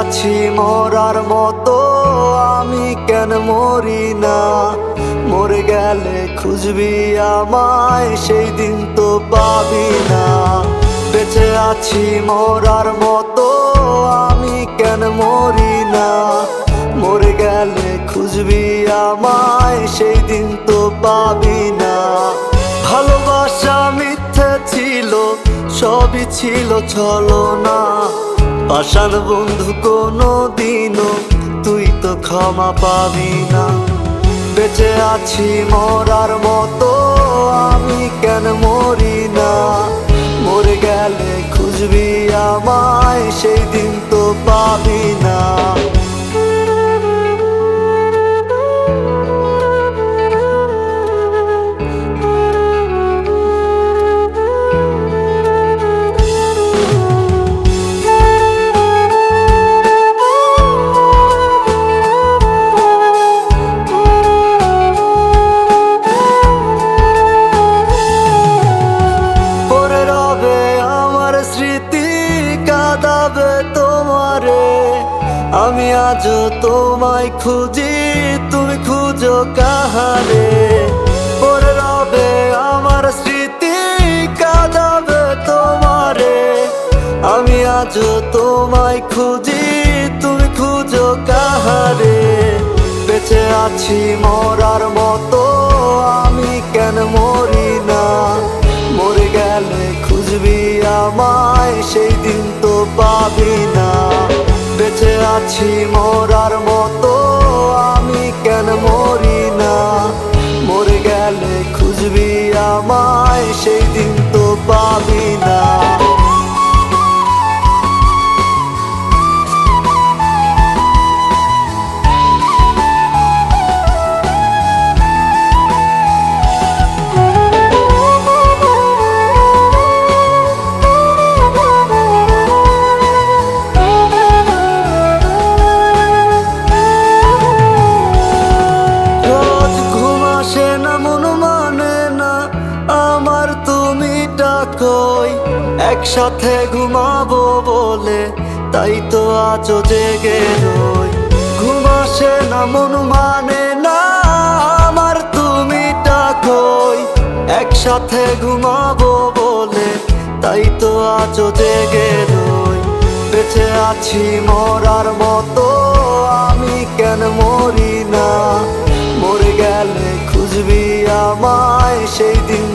আছি মরার মতো, আমি কেন মরি না? মরে গেলে খুঁজবি আমায়, সেই দিন তো পাবি না। বেঁচে আছি মরার মতো, আমি কেন মরি না? মরে গেলে খুঁজবি আমায়, সেই দিন তো পাবি না। ভালোবাসা মিথ্যে ছিল, সবই ছিল ছলনা। পাষাণ বন্ধু কোনো দিনও তুই তো ক্ষমা পাবি না। বেঁচে আছি মরার মতো, আমি কেন মরি না? মরে গেলে খুঁজবি আমায়, সেই দিন তো পাবি না। কাঁদাবে তোমারে, আমি আজও তোমায় খুঁজি, তুমি খুঁজো কাহারে? পড়ে রবে আমার স্মৃতি, কাঁদাবে তোমারে, আমি আজও তোমায় খুঁজি, তুমি খুঁজো কাহারে? বেঁচে আছি মরার মতো, আমি কেন মরি না? মরে গেলে খুঁজবি আমায়, সেই দিন তো পাবি না। বেঁচে আছি মরার মতো, আমি কেন মরি না? মরে গেলে খুঁজবি আমায়, সেই দিন তো পাবি না। একসাথে ঘুমাবো বলে তাই তো আজও জেগে রই। ঘুম আসে না, মন মানে না আমার, তুমি ডাকোই। একসাথে ঘুমাবো বলে তাই তো আজও জেগে রই। বেঁচে আছি মরার মতো, আমি কেন মরি না? মরে গেলে খুঁজবি আমায়, সেই দিন